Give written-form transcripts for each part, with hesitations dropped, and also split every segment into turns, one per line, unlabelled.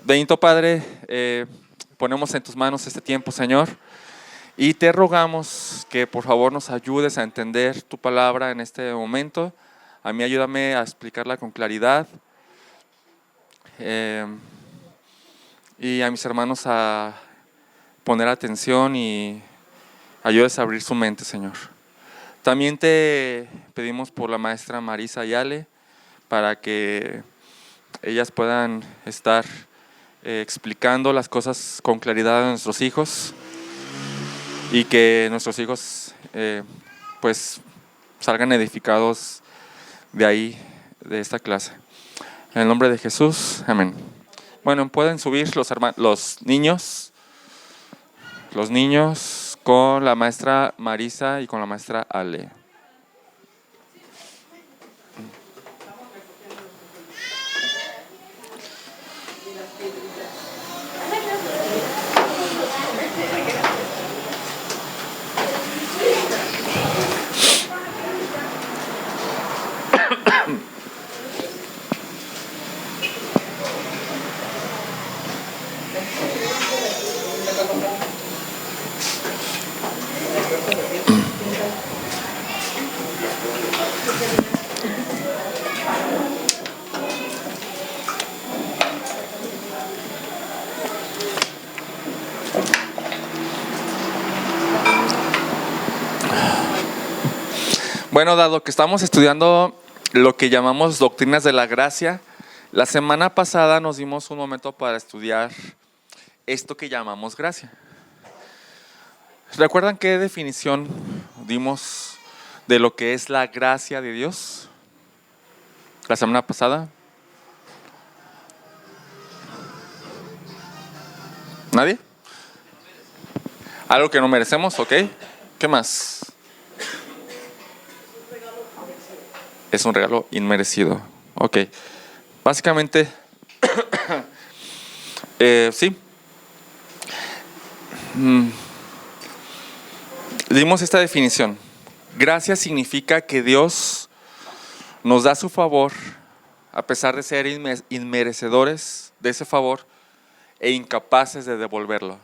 Bendito Padre, ponemos en tus manos este tiempo, Señor, y te rogamos que por favor nos ayudes a entender tu palabra en este momento. A mí ayúdame a explicarla con claridad, y a mis hermanos a poner atención y ayudes a abrir su mente, Señor. También te pedimos por la maestra Marisa y Ale, para que ellas puedan estar explicando las cosas con claridad a nuestros hijos y que nuestros hijos pues salgan edificados de ahí, de esta clase. En el nombre de Jesús, amén. Bueno, pueden subir los niños con la maestra Marisa y con la maestra Ale. Bueno, dado que estamos estudiando lo que llamamos doctrinas de la gracia, la semana pasada nos dimos un momento para estudiar esto que llamamos gracia. ¿Recuerdan qué definición dimos de lo que es la gracia de Dios la semana pasada? ¿Nadie? Algo que no merecemos, ¿ok? ¿Qué más? Es un regalo inmerecido. Ok. Básicamente, sí. Dimos esta definición. Gracia significa que Dios nos da su favor a pesar de ser inmerecedores de ese favor e incapaces de devolverlo.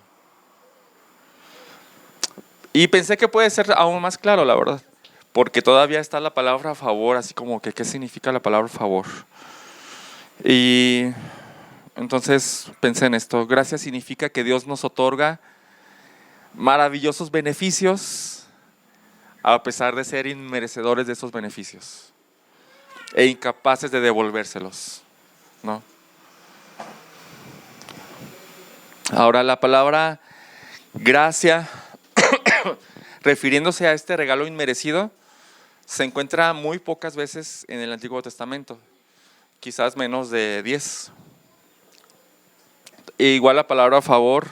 Y pensé que puede ser aún más claro, la verdad, porque todavía está la palabra favor, así como que ¿qué significa la palabra favor? Y entonces pensé en esto. Gracia significa que Dios nos otorga maravillosos beneficios a pesar de ser inmerecedores de esos beneficios e incapaces de devolvérselos, ¿no? Ahora, la palabra gracia, refiriéndose a este regalo inmerecido, se encuentra muy pocas veces en el Antiguo Testamento, quizás menos de 10. E igual la palabra favor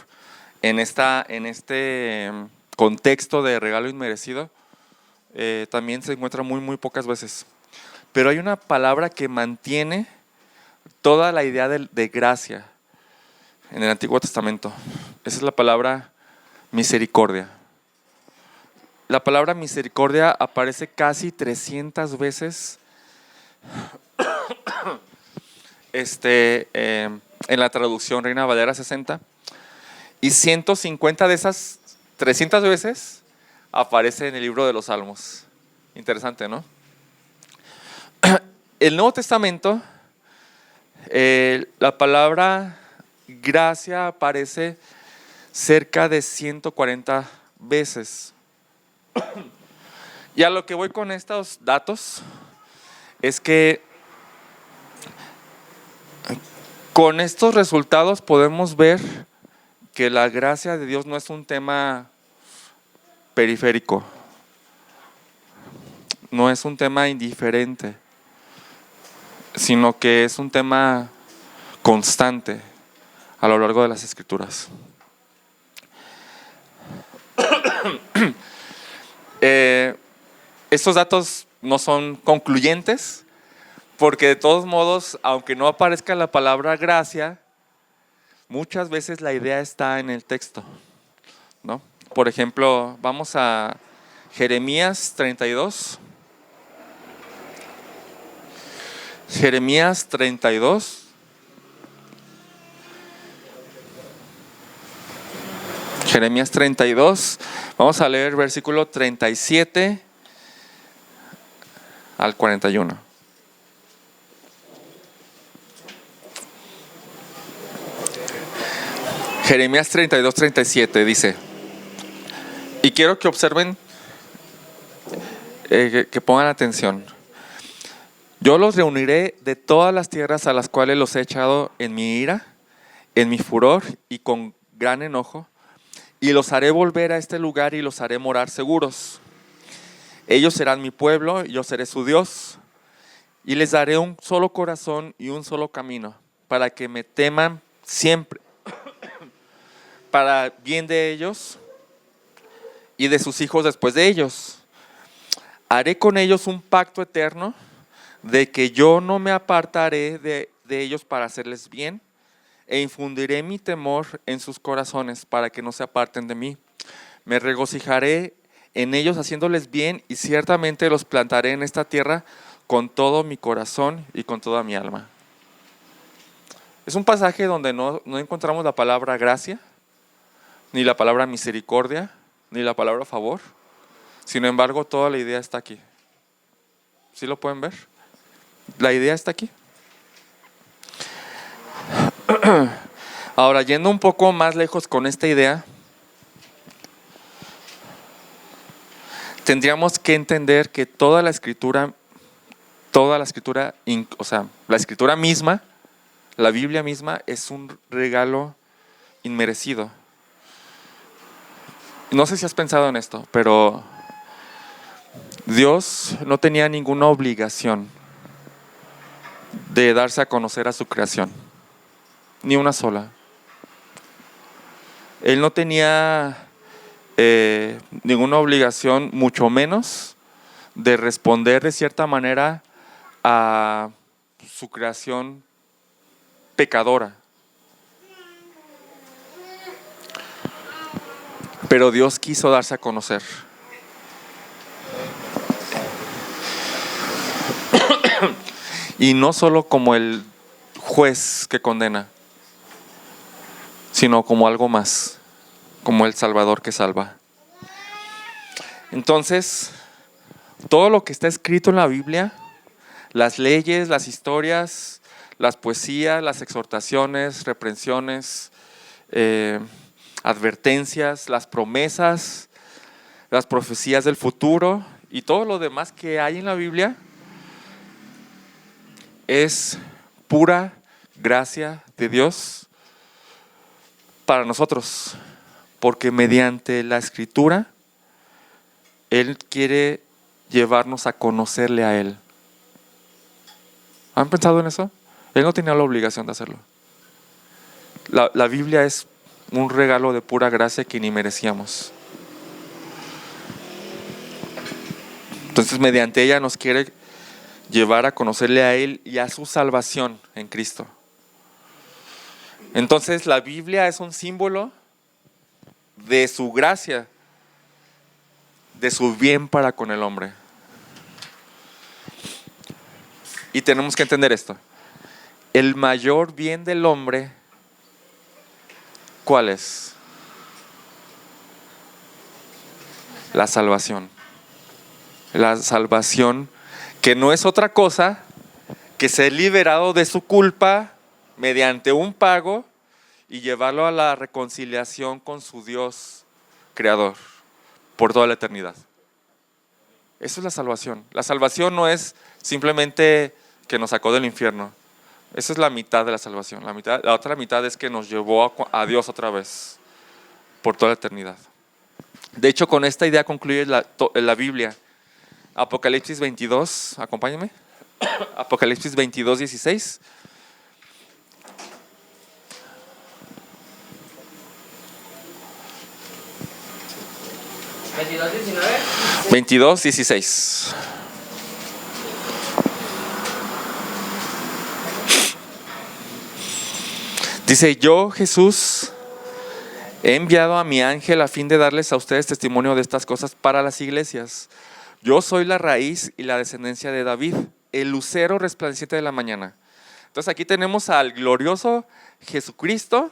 en este contexto de regalo inmerecido también se encuentra muy pocas veces. Pero hay una palabra que mantiene toda la idea de gracia en el Antiguo Testamento. Esa es la palabra misericordia. La palabra misericordia aparece casi 300 veces en la traducción Reina Valera 60, y 150 de esas 300 veces aparece en el libro de los Salmos. Interesante, ¿no? El Nuevo Testamento, la palabra gracia aparece cerca de 140 veces. Y a lo que voy con estos datos es que con estos resultados podemos ver que la gracia de Dios no es un tema periférico, no es un tema indiferente, sino que es un tema constante a lo largo de las Escrituras. Estos datos no son concluyentes, porque de todos modos, aunque no aparezca la palabra gracia, muchas veces la idea está en el texto, ¿no? Por ejemplo, vamos a Jeremías 32. Jeremías 32. Jeremías 32, vamos a leer versículo 37 al 41. Jeremías 32, 37 dice, y quiero que observen, que pongan atención. Yo los reuniré de todas las tierras a las cuales los he echado en mi ira, en mi furor y con gran enojo, y los haré volver a este lugar y los haré morar seguros. Ellos serán mi pueblo y yo seré su Dios, y les daré un solo corazón y un solo camino, para que me teman siempre, para bien de ellos y de sus hijos después de ellos. Haré con ellos un pacto eterno, de que yo no me apartaré de ellos para hacerles bien, e infundiré mi temor en sus corazones para que no se aparten de mí. Me regocijaré en ellos haciéndoles bien, y ciertamente los plantaré en esta tierra con todo mi corazón y con toda mi alma. Es un pasaje donde no encontramos la palabra gracia, ni la palabra misericordia, ni la palabra favor. Sin embargo, toda la idea está aquí. ¿Sí lo pueden ver? La idea está aquí. Ahora, yendo un poco más lejos con esta idea, tendríamos que entender que toda la escritura, o sea, la escritura misma, la Biblia misma, es un regalo inmerecido. No sé si has pensado en esto, pero Dios no tenía ninguna obligación de darse a conocer a su creación, ni una sola. Él no tenía ninguna obligación, mucho menos de responder de cierta manera a su creación pecadora. Pero Dios quiso darse a conocer. Y no solo como el juez que condena, sino como algo más, como el Salvador que salva. Entonces, todo lo que está escrito en la Biblia, las leyes, las historias, las poesías, las exhortaciones, reprensiones, advertencias, las promesas, las profecías del futuro y todo lo demás que hay en la Biblia es pura gracia de Dios para nosotros, porque mediante la escritura Él quiere llevarnos a conocerle a Él. ¿Han pensado en eso? Él no tenía la obligación de hacerlo. La Biblia es un regalo de pura gracia que ni merecíamos. Entonces, mediante ella nos quiere llevar a conocerle a Él y a su salvación en Cristo. Entonces, la Biblia es un símbolo de su gracia, de su bien para con el hombre. Y tenemos que entender esto. El mayor bien del hombre, ¿cuál es? La salvación. La salvación, que no es otra cosa que ser liberado de su culpa mediante un pago y llevarlo a la reconciliación con su Dios creador por toda la eternidad. Eso es la salvación. La salvación no es simplemente que nos sacó del infierno. Esa es la mitad de la salvación. La otra mitad es que nos llevó a Dios otra vez por toda la eternidad. De hecho, con esta idea concluye la Biblia. Apocalipsis 22, acompáñenme. Apocalipsis 22, 16. ¿22, 19? 22, 16. Dice: yo, Jesús, he enviado a mi ángel a fin de darles a ustedes testimonio de estas cosas para las iglesias. Yo soy la raíz y la descendencia de David, el lucero resplandeciente de la mañana. Entonces aquí tenemos al glorioso Jesucristo,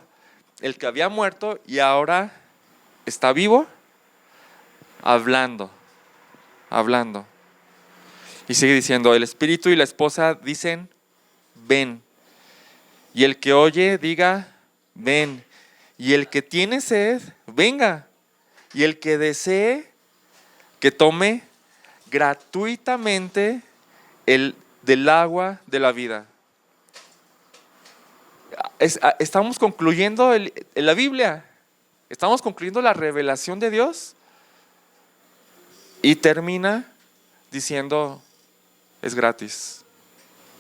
el que había muerto y ahora está vivo, hablando. Y sigue diciendo, el espíritu y la esposa dicen, ven. Y el que oye, diga, ven. Y el que tiene sed, venga. Y el que desee, que tome gratuitamente del agua de la vida. Estamos concluyendo la Biblia. Estamos concluyendo la revelación de Dios. Y termina diciendo, es gratis.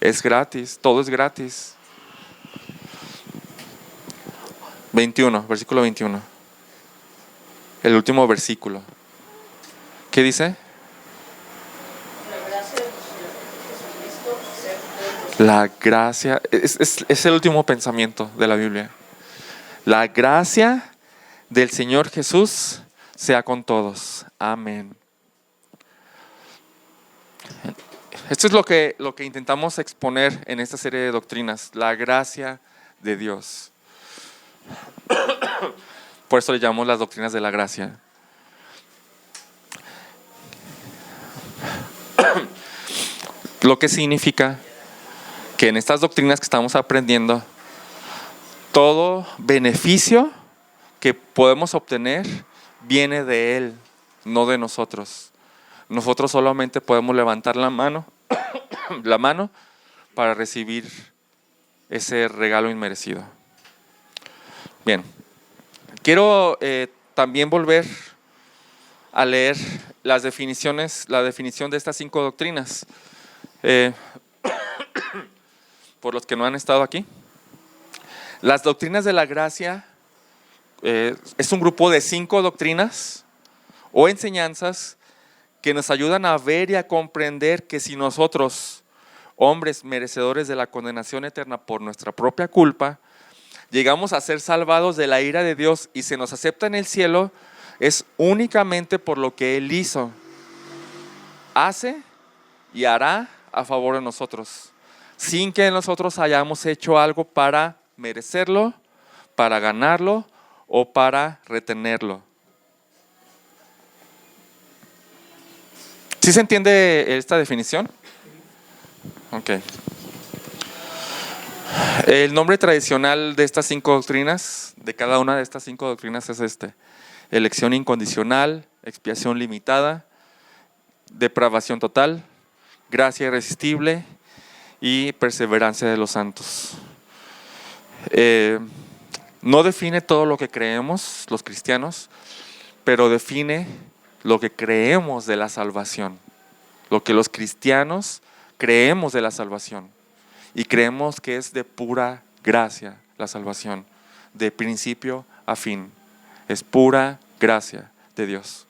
Es gratis, todo es gratis. 21, versículo 21. El último versículo. ¿Qué dice? La gracia, es el último pensamiento de la Biblia. La gracia del Señor Jesús sea con todos. Amén. Esto es lo que intentamos exponer en esta serie de doctrinas, la gracia de Dios. Por eso le llamamos las doctrinas de la gracia. Lo que significa que en estas doctrinas que estamos aprendiendo, todo beneficio que podemos obtener viene de Él, no de nosotros. Nosotros solamente podemos levantar la mano para recibir ese regalo inmerecido. Bien, quiero también volver a leer la definición de estas 5 doctrinas. Por los que no han estado aquí. Las doctrinas de la gracia es un grupo de 5 doctrinas o enseñanzas que nos ayudan a ver y a comprender que si nosotros, hombres merecedores de la condenación eterna por nuestra propia culpa, llegamos a ser salvados de la ira de Dios y se nos acepta en el cielo, es únicamente por lo que Él hizo, hace y hará a favor de nosotros, sin que nosotros hayamos hecho algo para merecerlo, para ganarlo o para retenerlo. ¿Sí se entiende esta definición? Ok. El nombre tradicional de estas 5 doctrinas, de cada una de estas 5 doctrinas es este: elección incondicional, expiación limitada, depravación total, gracia irresistible y perseverancia de los santos. No define todo lo que creemos los cristianos, pero define lo que creemos de la salvación, lo que los cristianos creemos de la salvación, y creemos que es de pura gracia la salvación, de principio a fin, es pura gracia de Dios.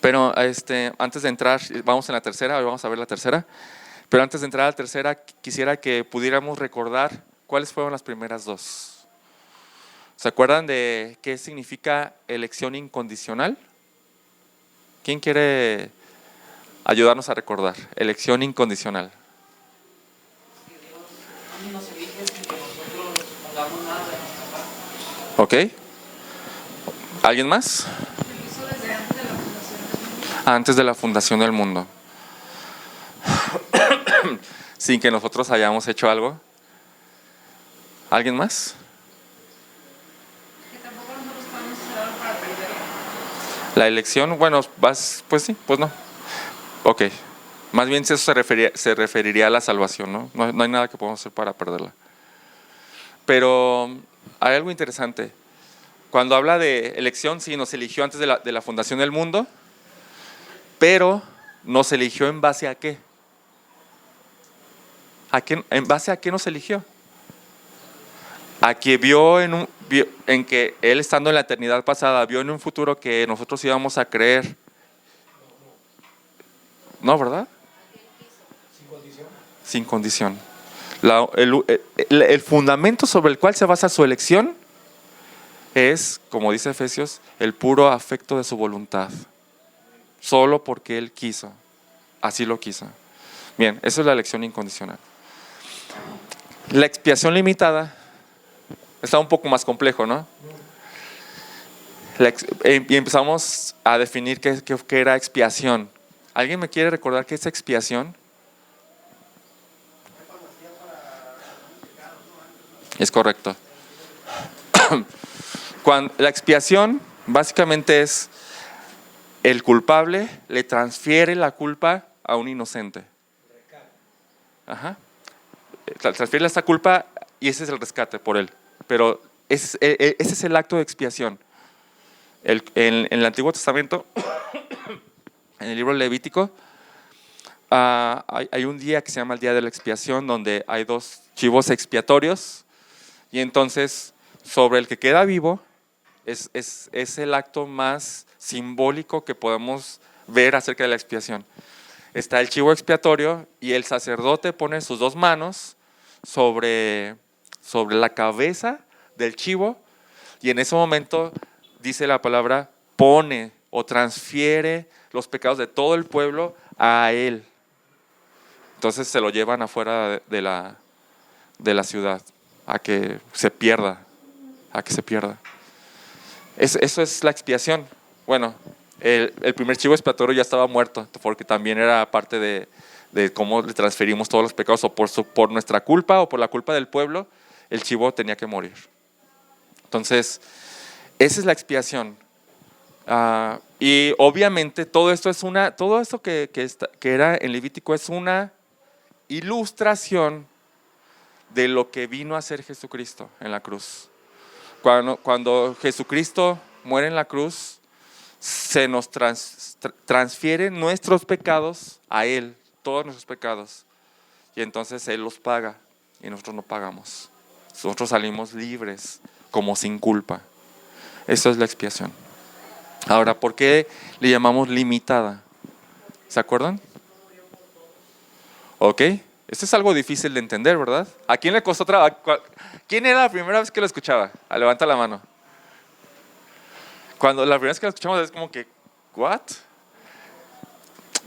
Pero antes de entrar, vamos en la tercera, hoy vamos a ver la tercera, pero antes de entrar a la tercera quisiera que pudiéramos recordar cuáles fueron las primeras 2. ¿Se acuerdan de qué significa elección incondicional? ¿Quién quiere ayudarnos a recordar? Elección incondicional.
Que Dios nos elige sin que nosotros pongamos nada de nuestra parte.
¿Ok? ¿Alguien más?
Lo hizo desde antes de la fundación del mundo.
Antes de la fundación del mundo. Sin que nosotros hayamos hecho algo. ¿Alguien más?
Que tampoco nosotros podemos hacer algo para perderlo.
La elección, bueno, pues sí, pues no. Ok, más bien eso se referiría a la salvación, ¿no? No hay nada que podamos hacer para perderla. Pero hay algo interesante. Cuando habla de elección, sí, nos eligió antes de la fundación del mundo, pero nos eligió ¿en base a qué? ¿En base a qué nos eligió? A que vio en que Él, estando en la eternidad pasada, vio en un futuro que nosotros íbamos a creer. ¿No, verdad? Sin condición. El fundamento sobre el cual se basa su elección es, como dice Efesios, el puro afecto de su voluntad. Solo porque Él quiso. Así lo quiso. Bien, eso es la elección incondicional. La expiación limitada está un poco más complejo, ¿no? Y empezamos a definir qué era expiación. ¿Alguien me quiere recordar qué es expiación? Es correcto. La expiación básicamente es el culpable le transfiere la culpa a un inocente. Ajá. Transfiere esta culpa y ese es el rescate por él. Pero ese es el acto de expiación. En el Antiguo Testamento, en el libro Levítico, hay un día que se llama el Día de la Expiación, donde hay 2 chivos expiatorios, y entonces sobre el que queda vivo es el acto más simbólico que podemos ver acerca de la expiación. Está el chivo expiatorio y el sacerdote pone sus 2 manos sobre la cabeza del chivo, y en ese momento dice la palabra, pone o transfiere los pecados de todo el pueblo a él. Entonces se lo llevan afuera de la ciudad, a que se pierda. Eso es la expiación. Bueno, el primer chivo expiatorio ya estaba muerto, porque también era parte de cómo le transferimos todos los pecados, o por nuestra culpa o por la culpa del pueblo, el chivo tenía que morir. Entonces, esa es la expiación. Y obviamente todo esto que era en Levítico es una ilustración de lo que vino a hacer Jesucristo en la cruz. Cuando Jesucristo muere en la cruz, se nos transfieren nuestros pecados a Él, todos nuestros pecados, y entonces Él los paga y nosotros no pagamos. Nosotros salimos libres, como sin culpa. Eso es la expiación. Ahora, ¿por qué le llamamos limitada? ¿Se acuerdan? Ok, esto es algo difícil de entender, ¿verdad? ¿A quién le costó trabajo? ¿Quién era la primera vez que lo escuchaba? Levanta la mano. Cuando la primera vez que lo escuchamos es como que, ¿what?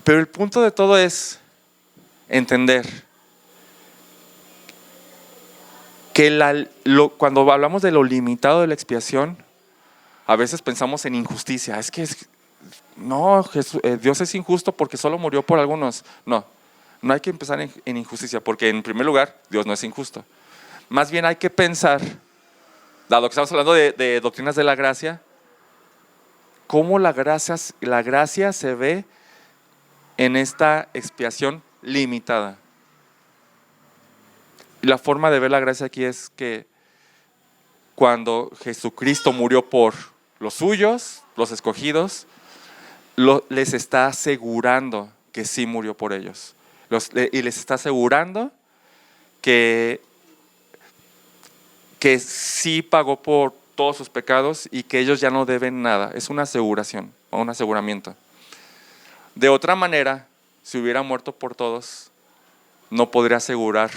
Pero el punto de todo es entender que cuando hablamos de lo limitado de la expiación, a veces pensamos en injusticia. No, Dios es injusto porque solo murió por algunos. No hay que empezar en injusticia, porque en primer lugar, Dios no es injusto. Más bien hay que pensar, dado que estamos hablando de doctrinas de la gracia, cómo la gracia se ve en esta expiación limitada. Y la forma de ver la gracia aquí es que cuando Jesucristo murió por los suyos, los escogidos, les está asegurando que sí murió por ellos. Y les está asegurando que sí pagó por todos sus pecados y que ellos ya no deben nada. Es una aseguración o un aseguramiento. De otra manera, si hubiera muerto por todos, no podría asegurar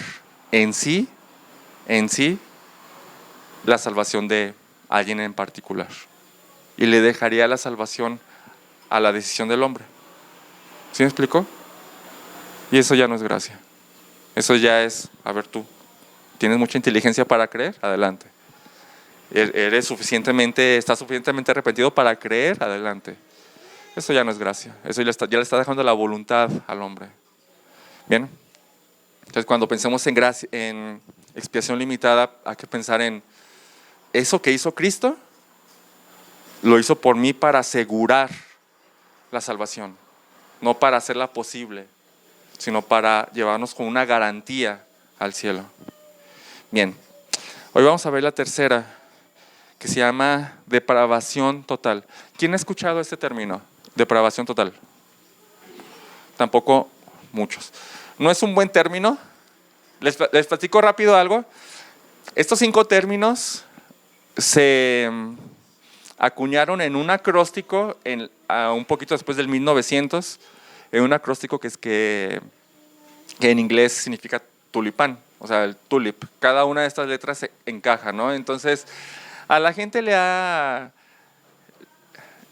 en sí la salvación de alguien en particular, y le dejaría la salvación a la decisión del hombre. ¿Sí me explico? Y eso ya no es gracia. Eso ya es, a ver, tú tienes mucha inteligencia para creer, adelante. Estás suficientemente arrepentido para creer, adelante. Eso ya no es gracia. Eso ya le está dejando la voluntad al hombre. Bien. Entonces, cuando pensemos en expiación limitada, hay que pensar en eso que hizo Cristo. Lo hizo por mí para asegurar la salvación, no para hacerla posible, sino para llevarnos con una garantía al cielo. Bien, hoy vamos a ver la tercera, que se llama depravación total. ¿Quién ha escuchado este término? Depravación total. Tampoco muchos. No es un buen término. Les platico rápido algo. Estos 5 términos se acuñaron en un acróstico un poquito después del 1900, en un acróstico que en inglés significa tulipán, o sea, el tulip. Cada una de estas letras se encaja, ¿no? Entonces, a la gente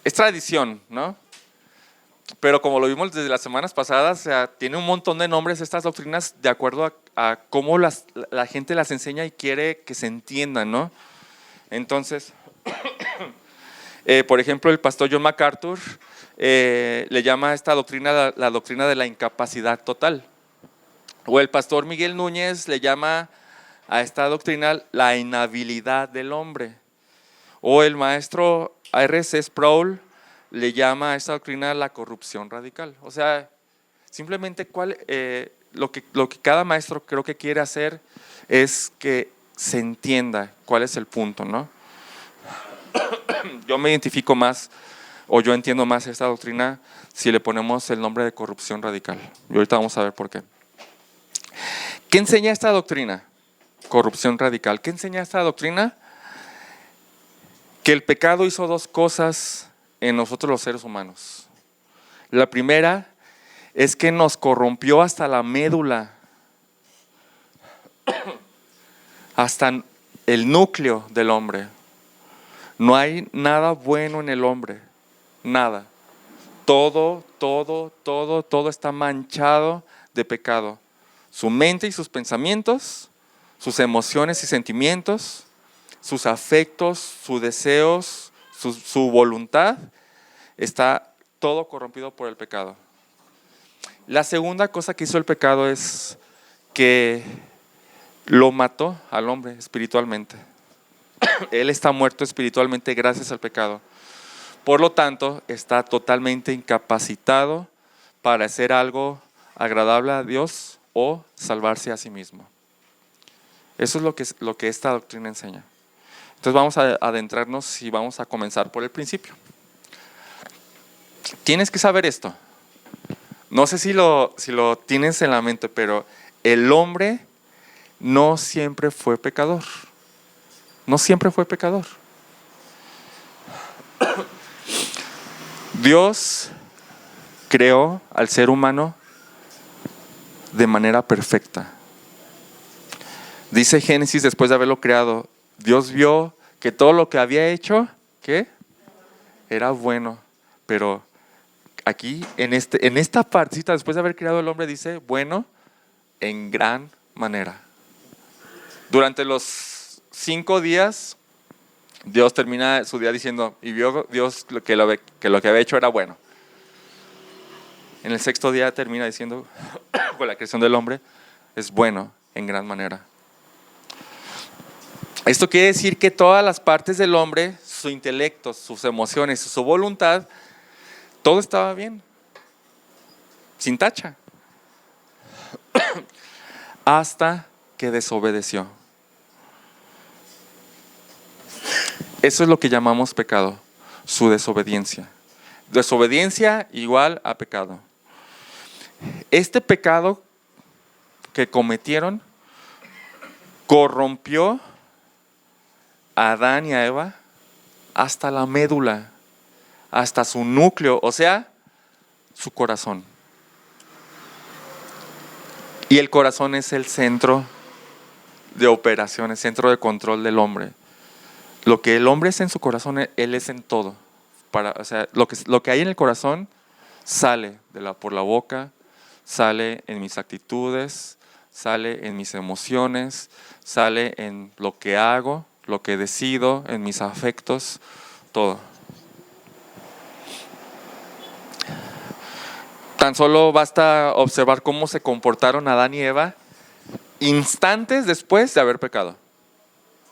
es tradición, ¿no? Pero como lo vimos desde las semanas pasadas, o sea, tiene un montón de nombres estas doctrinas de acuerdo a cómo la gente las enseña y quiere que se entiendan, ¿no? Entonces, Por ejemplo, el pastor John MacArthur le llama a esta doctrina la doctrina de la incapacidad total. O el pastor Miguel Núñez le llama a esta doctrina la inhabilidad del hombre. O el maestro R.C. Sproul le llama a esta doctrina la corrupción radical. O sea, simplemente lo que cada maestro creo que quiere hacer es que se entienda cuál es el punto, ¿no? Yo me identifico más, o yo entiendo más esta doctrina si le ponemos el nombre de corrupción radical. Y ahorita vamos a ver por qué. ¿Qué enseña esta doctrina? Corrupción radical. ¿Qué enseña esta doctrina? Que el pecado hizo dos cosas en nosotros los seres humanos. La primera es que nos corrompió hasta la médula, hasta el núcleo del hombre. No hay nada bueno en el hombre, nada. Todo está manchado de pecado. Su mente y sus pensamientos, sus emociones y sentimientos, sus afectos, sus deseos, su voluntad, está todo corrompido por el pecado. La segunda cosa que hizo el pecado es que lo mató al hombre espiritualmente. Él está muerto espiritualmente gracias al pecado. Por lo tanto, está totalmente incapacitado para hacer algo agradable a Dios o salvarse a sí mismo. Eso es lo que esta doctrina enseña. Entonces vamos a adentrarnos y vamos a comenzar por el principio. Tienes que saber esto. No sé si lo tienes en la mente, pero el hombre no siempre fue pecador. No siempre fue pecador. Dios creó al ser humano de manera perfecta. Dice Génesis, después de haberlo creado, Dios vio que todo lo que había hecho, ¿qué? Era bueno. Pero aquí, en esta partecita, después de haber creado el hombre, dice, bueno, en gran manera. Durante los 5 días, Dios termina su día diciendo, y vio Dios que lo que había hecho era bueno. En el 6º día termina diciendo, con la creación del hombre, es bueno en gran manera. Esto quiere decir que todas las partes del hombre, su intelecto, sus emociones, su voluntad, todo estaba bien, sin tacha, hasta que desobedeció. Eso es lo que llamamos pecado, su desobediencia. Desobediencia igual a pecado. Este pecado que cometieron corrompió a Adán y a Eva hasta la médula, hasta su núcleo, o sea, su corazón. Y el corazón es el centro de operaciones, centro de control del hombre. Lo que el hombre es en su corazón, él es en todo. O sea, lo que hay en el corazón sale por la boca, sale en mis actitudes, sale en mis emociones, sale en lo que hago, lo que decido, en mis afectos, todo. Tan solo basta observar cómo se comportaron Adán y Eva instantes después de haber pecado.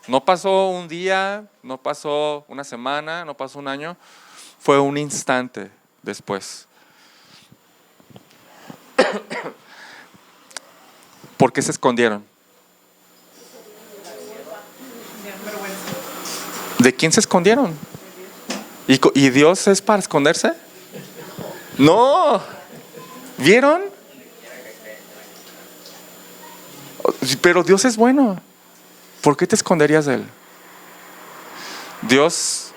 No pasó un día, no pasó una semana, no pasó un año, fue un instante después. ¿Por qué se escondieron? ¿De quién se escondieron? ¿Y Dios es para esconderse? No. ¿Vieron? Pero Dios es bueno. ¿Por qué te esconderías de Él? Dios.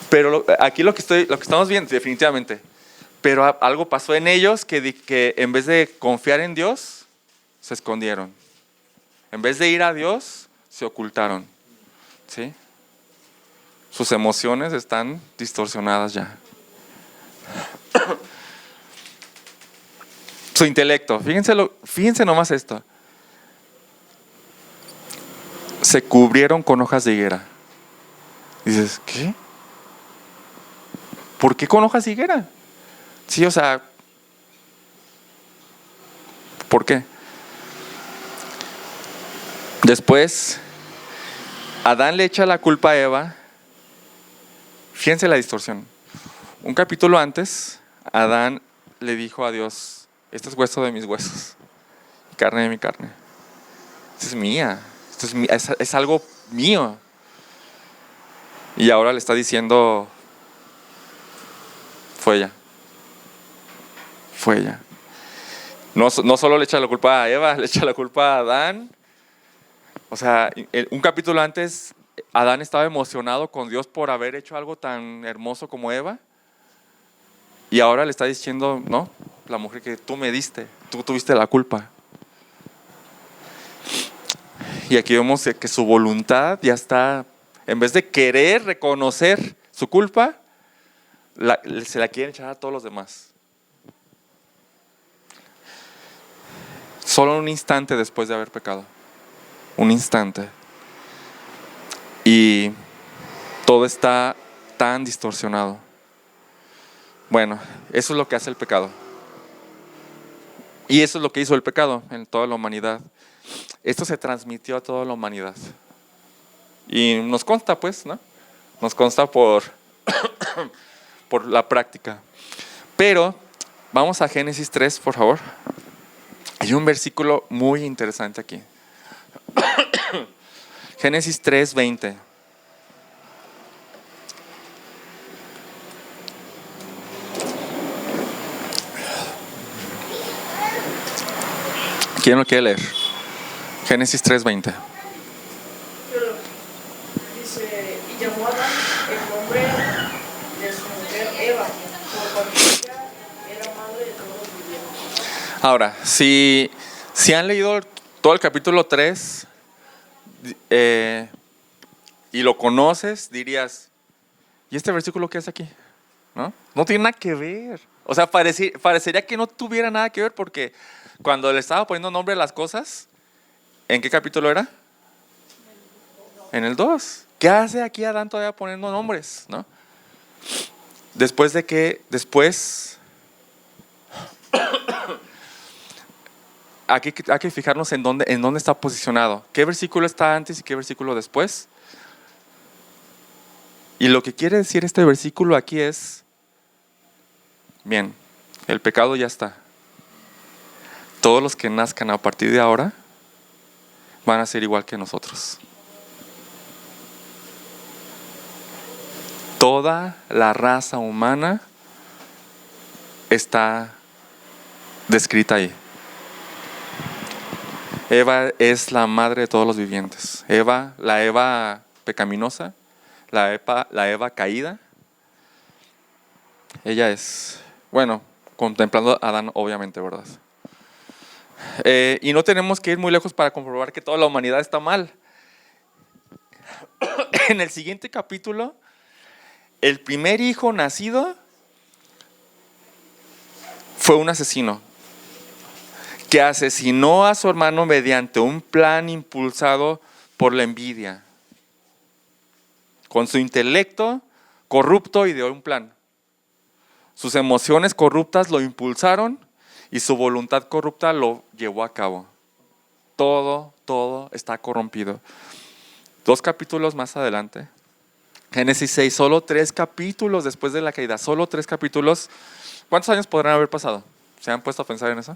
Pero aquí lo que estamos viendo, definitivamente. Pero algo pasó en ellos que en vez de confiar en Dios, se escondieron. En vez de ir a Dios, se ocultaron. ¿Sí? Sus emociones están distorsionadas ya. Su intelecto, fíjense nomás esto. Se cubrieron con hojas de higuera. Dices, ¿qué? ¿Por qué con hojas de higuera? Sí, o sea, ¿por qué? Después, Adán le echa la culpa a Eva. Fíjense la distorsión. Un capítulo antes, Adán le dijo a Dios, este es hueso de mis huesos, carne de mi carne. Esto es mía, es algo mío. Y ahora le está diciendo, fue ella. Fue ella. No solo le echa la culpa a Eva, le echa la culpa a Adán. O sea, un capítulo antes, Adán estaba emocionado con Dios por haber hecho algo tan hermoso como Eva. Y ahora le está diciendo, no, la mujer que tú me diste, tú tuviste la culpa. Y aquí vemos que su voluntad ya está, en vez de querer reconocer su culpa, se la quieren echar a todos los demás. Solo un instante después de haber pecado. Un instante. Y todo está tan distorsionado. Bueno, eso es lo que hace el pecado. Y eso es lo que hizo el pecado en toda la humanidad. Esto se transmitió a toda la humanidad. Y nos consta, pues, ¿no? Nos consta por la práctica. Pero vamos a Génesis 3, por favor. Hay un versículo muy interesante aquí. Génesis 3, 20. ¿Quién lo quiere leer? Génesis 3, 20.
Dice, y llamó a Adán el nombre de su mujer Eva, por cuanto ella era madre de todos los vivientes.
Ahora, si han leído todo el capítulo 3 y lo conoces, dirías, ¿y este versículo qué es aquí? No tiene nada que ver. O sea, parecería que no tuviera nada que ver porque cuando le estaba poniendo nombre a las cosas, ¿en qué capítulo era? En el 2. ¿Qué hace aquí Adán todavía poniendo nombres? ¿No? Después hay que fijarnos en dónde está posicionado. ¿Qué versículo está antes y qué versículo después? Y lo que quiere decir este versículo aquí es, bien, el pecado ya está. Todos los que nazcan a partir de ahora van a ser igual que nosotros. Toda la raza humana está descrita ahí. Eva es la madre de todos los vivientes. La Eva pecaminosa, la Eva caída. Ella es, bueno, contemplando a Adán, obviamente, ¿verdad? Y no tenemos que ir muy lejos para comprobar que toda la humanidad está mal. En el siguiente capítulo, el primer hijo nacido fue un asesino que asesinó a su hermano mediante un plan impulsado por la envidia. Con su intelecto corrupto ideó un plan. Sus emociones corruptas lo impulsaron y su voluntad corrupta lo llevó a cabo. Todo está corrompido. 2 capítulos más adelante, Génesis 6, solo 3 capítulos después de la caída, solo 3 capítulos. ¿Cuántos años podrán haber pasado? ¿Se han puesto a pensar en eso?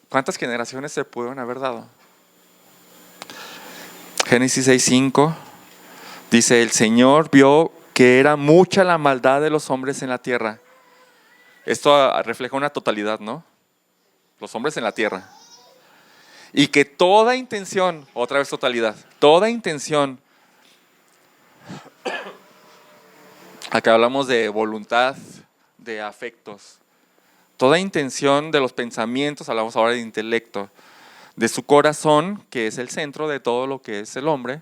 ¿Cuántas generaciones se pudieron haber dado? Génesis 6, 5 dice, el Señor vio que era mucha la maldad de los hombres en la tierra. Esto refleja una totalidad, ¿no? Los hombres en la tierra. Y que toda intención, otra vez totalidad, toda intención, acá hablamos de voluntad, de afectos, toda intención de los pensamientos, hablamos ahora de intelecto, de su corazón, que es el centro de todo lo que es el hombre,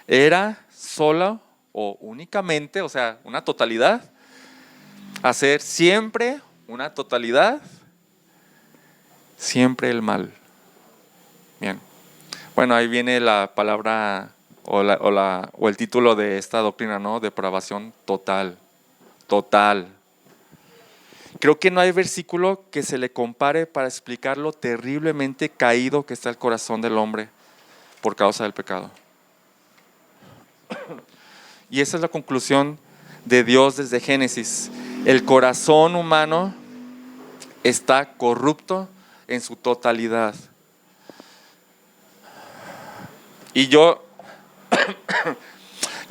era sola o únicamente, o sea, una totalidad, hacer siempre una totalidad, siempre el mal. Bien. Bueno, ahí viene la palabra o el título de esta doctrina, ¿no? Depravación total, total. Creo que no hay versículo que se le compare para explicar lo terriblemente caído que está el corazón del hombre por causa del pecado. Y esa es la conclusión de Dios desde Génesis. El corazón humano está corrupto en su totalidad. Y yo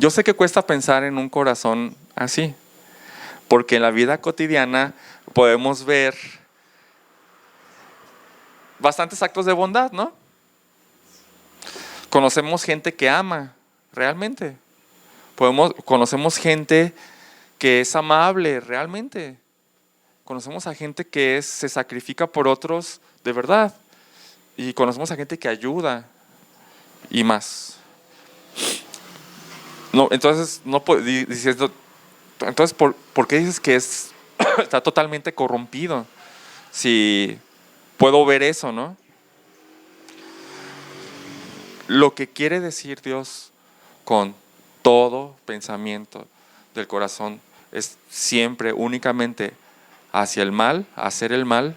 sé que cuesta pensar en un corazón así, porque en la vida cotidiana podemos ver bastantes actos de bondad, ¿no? Conocemos gente que ama realmente. Conocemos gente que es amable realmente. Conocemos a gente que se sacrifica por otros de verdad. Y conocemos a gente que ayuda y más. No, entonces, entonces ¿por qué dices que está totalmente corrompido? Si puedo ver eso, ¿no? Lo que quiere decir Dios con todo pensamiento del corazón es siempre, únicamente hacia el mal, hacer el mal,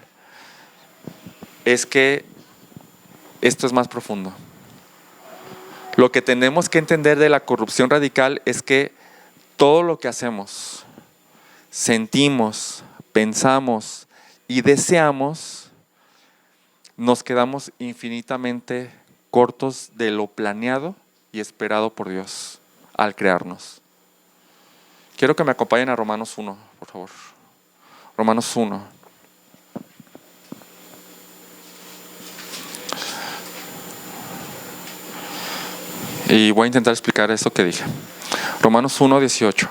es que esto es más profundo. Lo que tenemos que entender de la corrupción radical es que todo lo que hacemos, sentimos, pensamos y deseamos, nos quedamos infinitamente cortos de lo planeado y esperado por Dios al crearnos. Quiero que me acompañen a Romanos 1, por favor. Romanos 1. Y voy a intentar explicar esto que dije. Romanos 1, 18.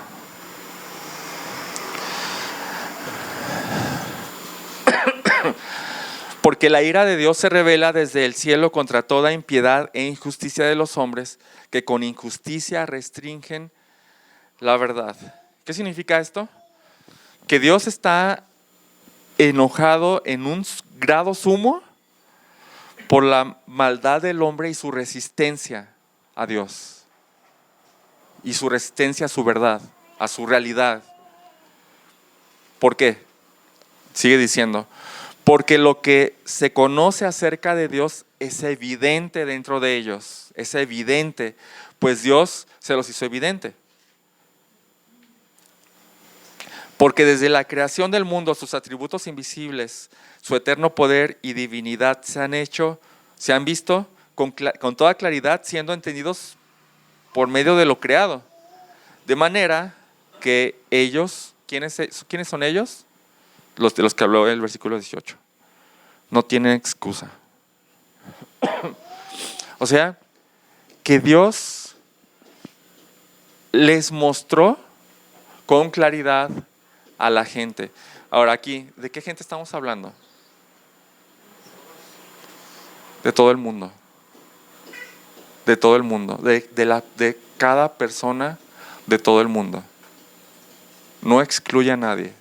Porque la ira de Dios se revela desde el cielo contra toda impiedad e injusticia de los hombres, que con injusticia restringen la verdad. ¿Qué significa esto? Que Dios está enojado en un grado sumo por la maldad del hombre y su resistencia a Dios. Y su resistencia a su verdad, a su realidad. ¿Por qué? Sigue diciendo, porque lo que se conoce acerca de Dios es evidente dentro de ellos, es evidente, pues Dios se los hizo evidente. Porque desde la creación del mundo sus atributos invisibles, su eterno poder y divinidad se han visto con toda claridad, siendo entendidos por medio de lo creado. De manera que ellos, ¿quiénes son ellos? Los de los que habló el versículo 18. No tienen excusa. O sea, que Dios les mostró con claridad a la gente. Ahora aquí, ¿de qué gente estamos hablando? De todo el mundo. De todo el mundo. De cada persona de todo el mundo. No excluye a nadie.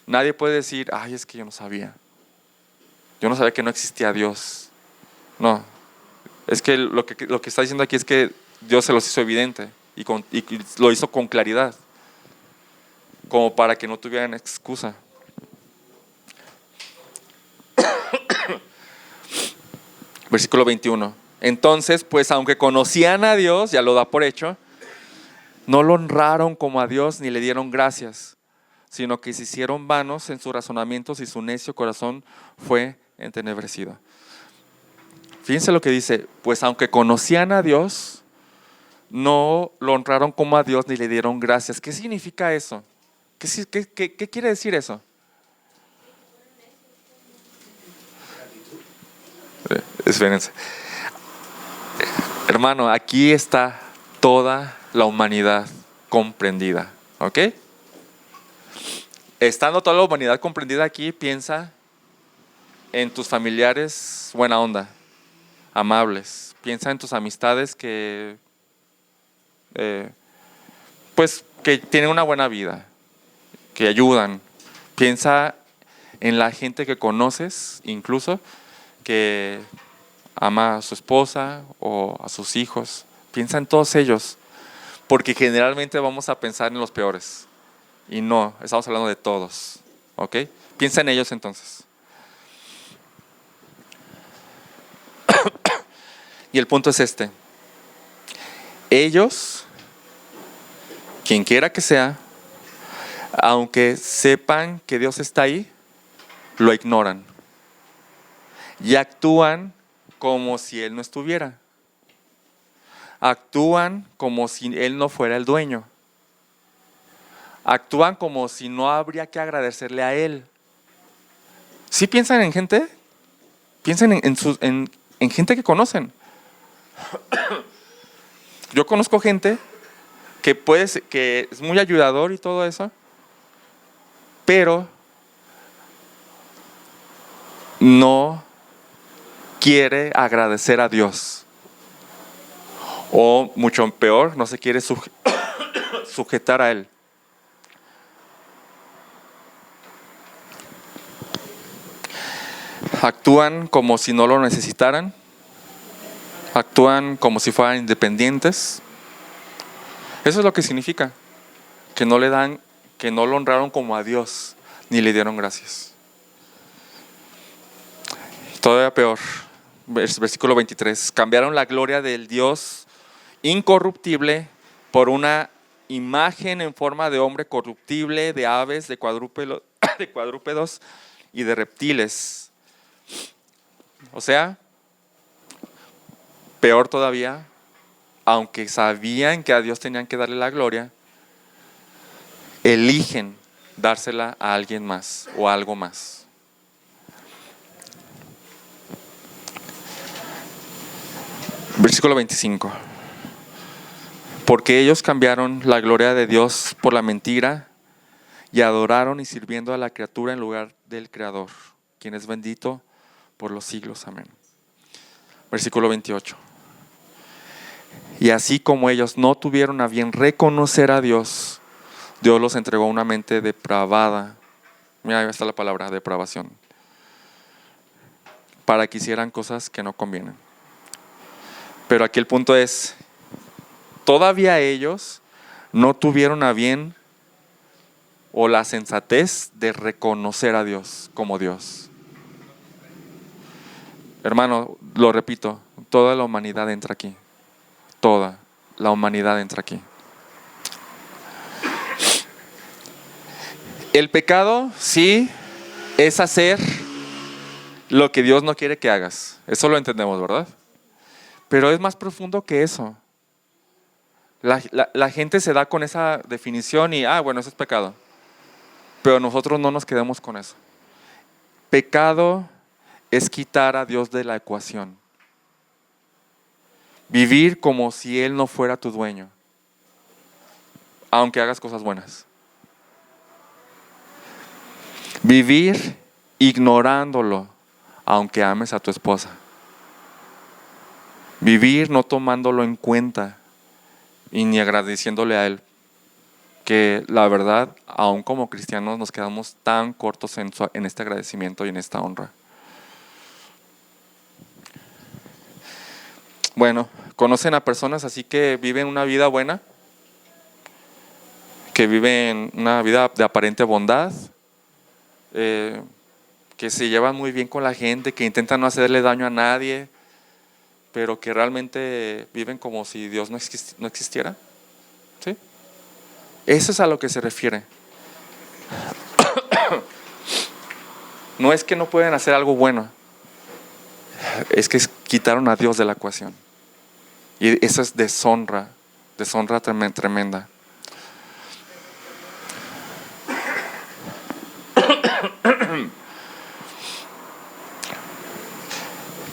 Nadie puede decir, ay, es que yo no sabía. Yo no sabía que no existía Dios. No. Es que lo que está diciendo aquí es que Dios se los hizo evidente y lo hizo con claridad, como para que no tuvieran excusa. Versículo 21. Entonces, pues aunque conocían a Dios, ya lo da por hecho, no lo honraron como a Dios ni le dieron gracias, sino que se hicieron vanos en sus razonamientos y su necio corazón fue entenebrecido. Fíjense lo que dice, pues aunque conocían a Dios, no lo honraron como a Dios ni le dieron gracias. ¿Qué significa eso? ¿Qué quiere decir eso? Espérense. Hermano, aquí está toda la humanidad comprendida, ¿ok? Estando toda la humanidad comprendida aquí, piensa en tus familiares buena onda, amables. Piensa en tus amistades que tienen una buena vida, que ayudan. Piensa en la gente que conoces, incluso, que ama a su esposa o a sus hijos Piensa en todos ellos, porque generalmente vamos a pensar en los peores. Y no, estamos hablando de todos. ¿Ok? Piensa en ellos entonces. Y el punto es este. Ellos, quien quiera que sea, aunque sepan que Dios está ahí, lo ignoran. Y actúan como si Él no estuviera. Actúan como si Él no fuera el dueño. Actúan como si no habría que agradecerle a Él. ¿Sí piensan en gente? Piensen en gente que conocen. Yo conozco gente que es muy ayudador y todo eso, pero no quiere agradecer a Dios. O mucho peor, no se quiere sujetar a Él. Actúan como si no lo necesitaran. Actúan como si fueran independientes. Eso es lo que significa que no lo honraron como a Dios, ni le dieron gracias. Todavía peor, versículo 23. Cambiaron la gloria del Dios incorruptible por una imagen en forma de hombre corruptible, de aves, de cuadrúpedos y de reptiles. O sea, peor todavía, aunque sabían que a Dios tenían que darle la gloria, eligen dársela a alguien más o a algo más. Versículo 25. Porque ellos cambiaron la gloria de Dios por la mentira y adoraron y sirviendo a la criatura en lugar del Creador, quien es bendito por los siglos. Amén. Versículo 28. Y así como ellos no tuvieron a bien reconocer a Dios, Dios los entregó a una mente depravada. Mira, ahí está la palabra, depravación. Para que hicieran cosas que no convienen. Pero aquí el punto es, todavía ellos no tuvieron a bien o la sensatez de reconocer a Dios como Dios. Hermano, lo repito, toda la humanidad entra aquí. Toda la humanidad entra aquí. El pecado, sí, es hacer lo que Dios no quiere que hagas. Eso lo entendemos, ¿verdad? Pero es más profundo que eso. La gente se da con esa definición y, bueno, eso es pecado. Pero nosotros no nos quedamos con eso. Pecado es quitar a Dios de la ecuación. Vivir como si Él no fuera tu dueño, aunque hagas cosas buenas. Vivir ignorándolo, aunque ames a tu esposa. Vivir no tomándolo en cuenta y ni agradeciéndole a Él. Que la verdad, aún como cristianos, nos quedamos tan cortos en este agradecimiento y en esta honra. Bueno, ¿conocen a personas así que viven una vida buena? Que viven una vida de aparente bondad, que se llevan muy bien con la gente, que intentan no hacerle daño a nadie, pero que realmente viven como si Dios no existiera. ¿Sí? Eso es a lo que se refiere. No es que no pueden hacer algo bueno, es que quitaron a Dios de la ecuación. Y eso es deshonra tremenda.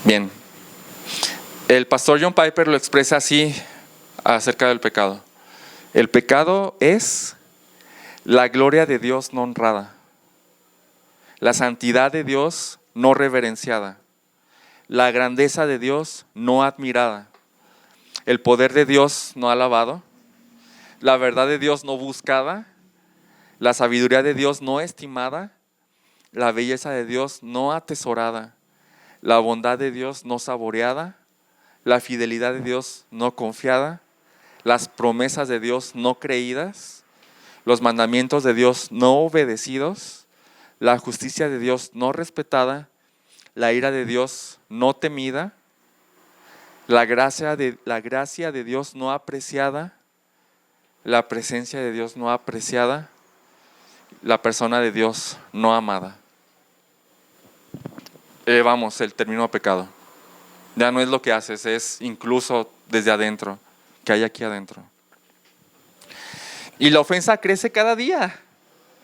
Bien, el pastor John Piper lo expresa así acerca del pecado. El pecado es la gloria de Dios no honrada, la santidad de Dios no reverenciada, la grandeza de Dios no admirada, el poder de Dios no alabado, la verdad de Dios no buscada, la sabiduría de Dios no estimada, la belleza de Dios no atesorada, la bondad de Dios no saboreada, la fidelidad de Dios no confiada, las promesas de Dios no creídas, los mandamientos de Dios no obedecidos, la justicia de Dios no respetada, la ira de Dios no temida, la gracia de Dios no apreciada, la presencia de Dios no apreciada, la persona de Dios no amada. Elevamos el término pecado. Ya no es lo que haces, es incluso desde adentro, que hay aquí adentro. Y la ofensa crece cada día.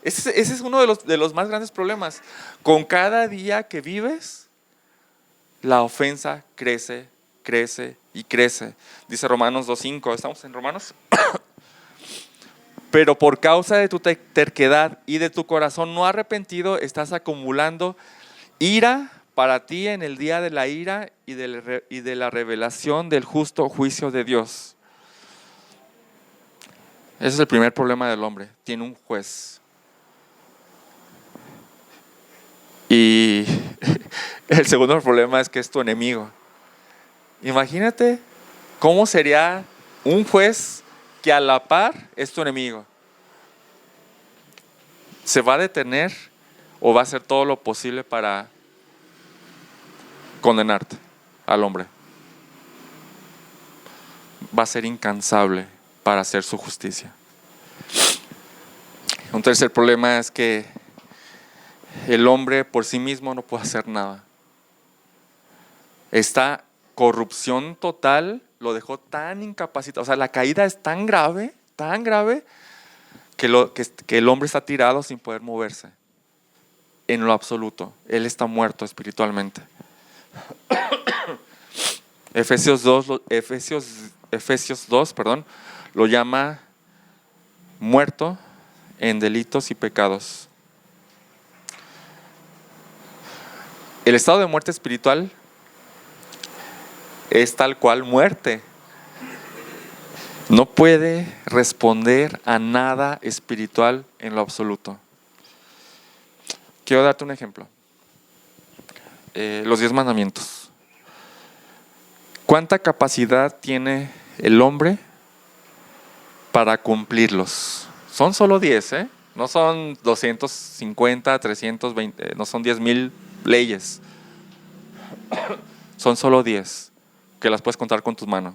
Ese es uno de los más grandes problemas. Con cada día que vives, la ofensa crece, crece y crece. Dice Romanos 2:5, ¿estamos en Romanos? Pero por causa de tu terquedad y de tu corazón no arrepentido, estás acumulando ira para ti en el día de la ira y de la revelación del justo juicio de Dios. Ese es el primer problema del hombre. Tiene un juez. Y el segundo problema es que es tu enemigo. Imagínate cómo sería un juez que a la par es tu enemigo. ¿Se va a detener o va a hacer todo lo posible para condenarte al hombre? Va a ser incansable para hacer su justicia. Un tercer problema es que el hombre por sí mismo no puede hacer nada. Esta corrupción total lo dejó tan incapacitado. O sea, la caída es tan grave que el hombre está tirado sin poder moverse. En lo absoluto. Él está muerto espiritualmente. Efesios 2, lo llama muerto en delitos y pecados. El estado de muerte espiritual es tal cual muerte. No puede responder a nada espiritual en lo absoluto. Quiero darte un ejemplo. Los 10 mandamientos. ¿Cuánta capacidad tiene el hombre para cumplirlos? Son solo 10, no son 250, 320, no son 10,000 leyes. Son solo 10 que las puedes contar con tus manos.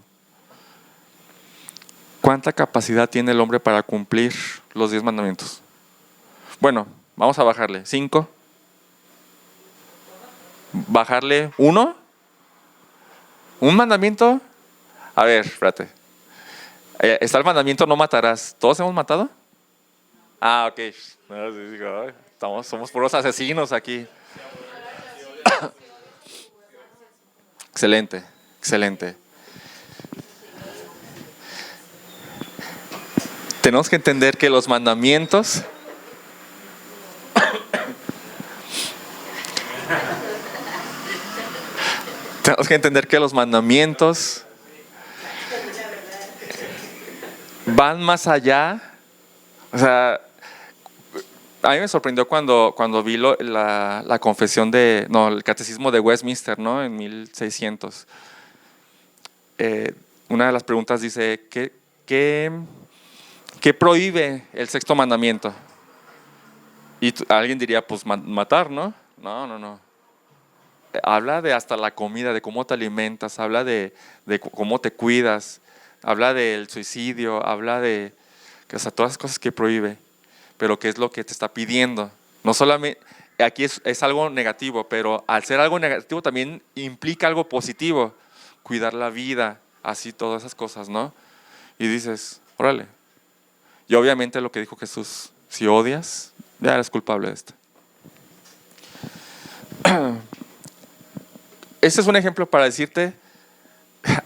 ¿Cuánta capacidad tiene el hombre para cumplir los 10 mandamientos? Bueno, vamos a bajarle 5. Bajarle 1. ¿Un mandamiento? A ver, espérate. Está el mandamiento no matarás. ¿Todos hemos matado? Ah, ok. Somos puros asesinos aquí. Excelente, excelente. Tenemos que entender que los mandamientos van más allá. O sea, a mí me sorprendió cuando vi la confesión el catecismo de Westminster, ¿no? En 1600. Una de las preguntas dice, ¿qué prohíbe el sexto mandamiento? Y alguien diría, pues matar, ¿no? No. Habla de hasta la comida, de cómo te alimentas, habla de cómo te cuidas, habla del suicidio, habla de todas las cosas que prohíbe, pero qué es lo que te está pidiendo. No solamente, aquí es algo negativo, pero al ser algo negativo también implica algo positivo, cuidar la vida, así todas esas cosas, ¿no? Y dices, órale. Y obviamente lo que dijo Jesús, si odias, ya eres culpable de esto. Este es un ejemplo para decirte,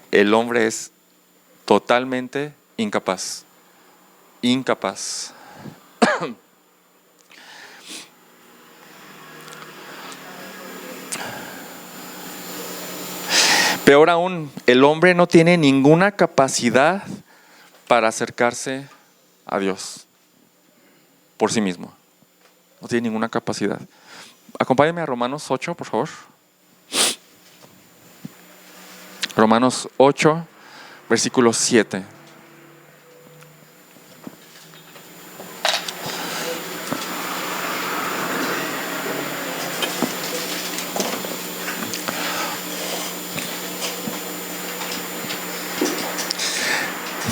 el hombre es totalmente incapaz. Peor aún, el hombre no tiene ninguna capacidad para acercarse a Dios por sí mismo. No tiene ninguna capacidad. Acompáñame a Romanos 8, por favor. Romanos 8, versículo 7.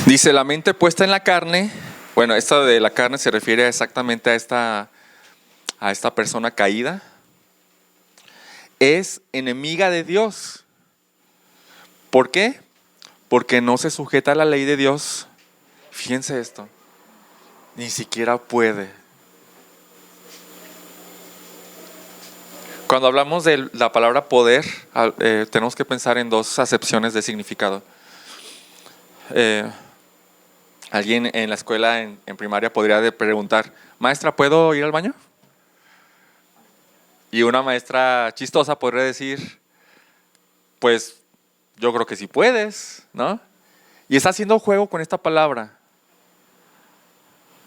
Dice, la mente puesta en la carne, bueno, esta de la carne se refiere exactamente a esta persona caída, es enemiga de Dios. ¿Por qué? Porque no se sujeta a la ley de Dios. Fíjense esto, ni siquiera puede. Cuando hablamos de la palabra poder, tenemos que pensar en dos acepciones de significado. Alguien en la escuela, en primaria, podría preguntar, maestra, ¿puedo ir al baño? Y una maestra chistosa podría decir, pues yo creo que sí puedes, ¿no? Y está haciendo juego con esta palabra.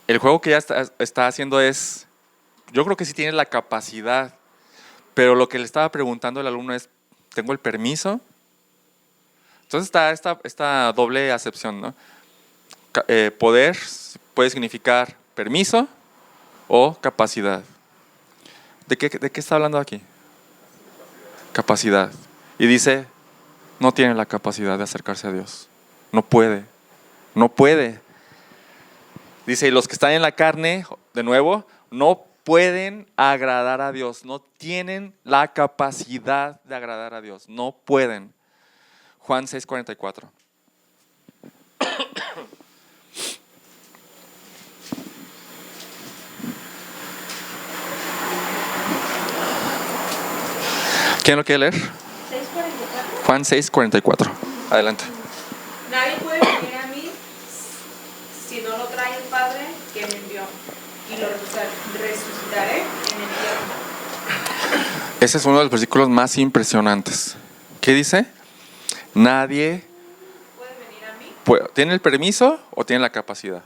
El juego que ella está haciendo es, yo creo que sí tienes la capacidad, pero lo que le estaba preguntando el alumno es, ¿tengo el permiso? Entonces está esta doble acepción, ¿no? Poder puede significar permiso o capacidad. ¿De qué está hablando aquí? Capacidad. Y dice, no tiene la capacidad de acercarse a Dios. No puede. Dice, y los que están en la carne, de nuevo, no pueden agradar a Dios. No tienen la capacidad de agradar a Dios. No pueden. Juan 6:44. ¿Quién lo quiere leer?
6:44.
Juan 6:44. Adelante.
Nadie puede venir a mí si no lo trae el Padre que me envió, y lo resucitaré en el día final.
Ese es uno de los versículos más impresionantes. ¿Qué dice? Nadie
¿Puede venir a mí?
¿tiene el permiso o tiene la capacidad?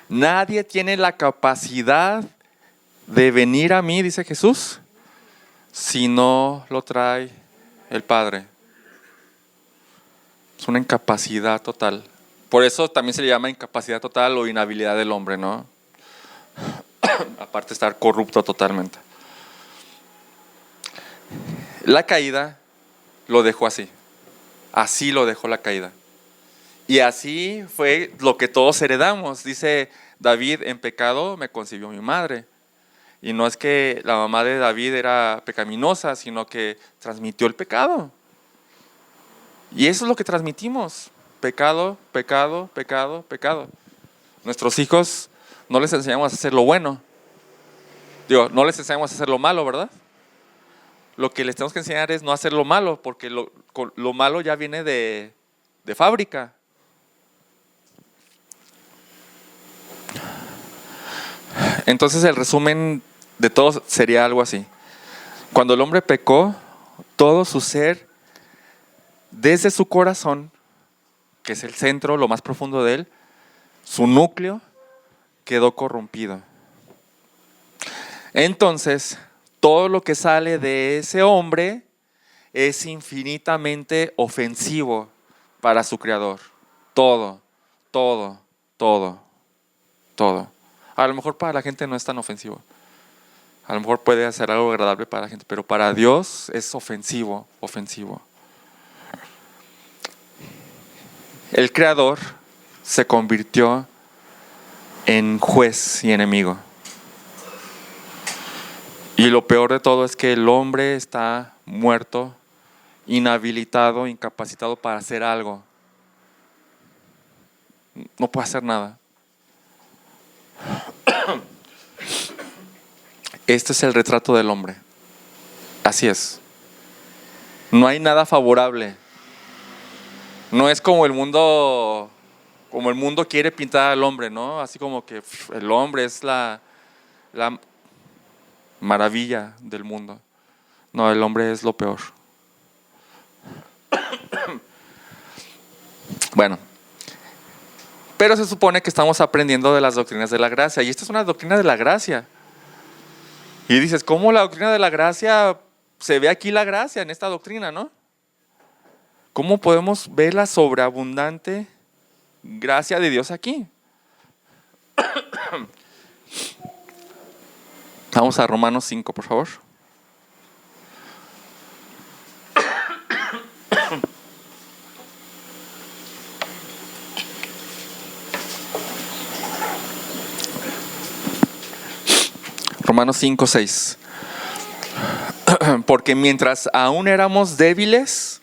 Nadie tiene la capacidad de venir a mí, dice Jesús, si no lo trae el Padre. Es una incapacidad total. Por eso también se le llama incapacidad total o inhabilidad del hombre, ¿no? Aparte de estar corrupto totalmente. La caída lo dejó así. Así lo dejó la caída. Y así fue lo que todos heredamos. Dice David, en pecado me concibió mi madre. Y no es que la mamá de David era pecaminosa, sino que transmitió el pecado. Y eso es lo que transmitimos. Pecado, pecado, pecado, pecado. Nuestros hijos no les enseñamos a hacer lo bueno. No les enseñamos a hacer lo malo, ¿verdad? Lo que les tenemos que enseñar es no hacer lo malo, porque lo malo ya viene de fábrica. Entonces el resumen de todo sería algo así. Cuando el hombre pecó, todo su ser, desde su corazón, que es el centro, lo más profundo de él, su núcleo, quedó corrompido. Entonces, todo lo que sale de ese hombre es infinitamente ofensivo para su creador. Todo. A lo mejor para la gente no es tan ofensivo. A lo mejor puede hacer algo agradable para la gente, pero para Dios es ofensivo. El creador se convirtió en juez y enemigo. Y lo peor de todo es que el hombre está muerto, inhabilitado, incapacitado para hacer algo. No puede hacer nada. Este es el retrato del hombre. Así es. No hay nada favorable. No es como el mundo quiere pintar al hombre, ¿no? Así como que el hombre es la maravilla del mundo. No, el hombre es lo peor. Bueno, pero se supone que estamos aprendiendo de las doctrinas de la gracia, y esta es una doctrina de la gracia. Y dices, ¿cómo la doctrina de la gracia? Se ve aquí la gracia en esta doctrina, ¿no? ¿Cómo podemos ver la sobreabundante gracia de Dios aquí? Vamos a Romanos 5, por favor. Romanos 5, 6. Porque mientras aún éramos débiles,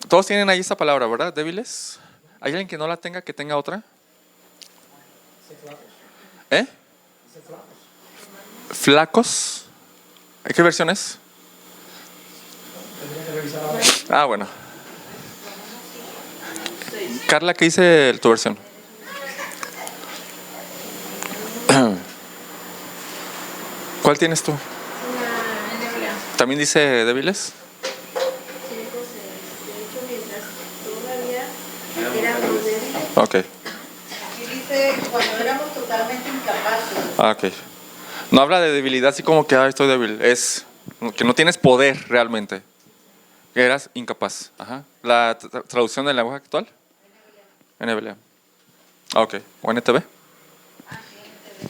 todos tienen ahí esa palabra, ¿verdad? Débiles. ¿Hay alguien que no la tenga, que tenga otra? ¿Eh? ¿Flacos? ¿Qué versión es? Ah, bueno. Carla, ¿qué dice tu versión? ¿Cuál tienes tú? ¿También dice débiles? Ok.
Y dice, cuando éramos totalmente incapaces.
Ah, ok. No habla de debilidad así como que estoy débil. Es que no tienes poder realmente. Que eras incapaz. Ajá. ¿La traducción del lenguaje actual? NBLA. Ok. ¿O NTV?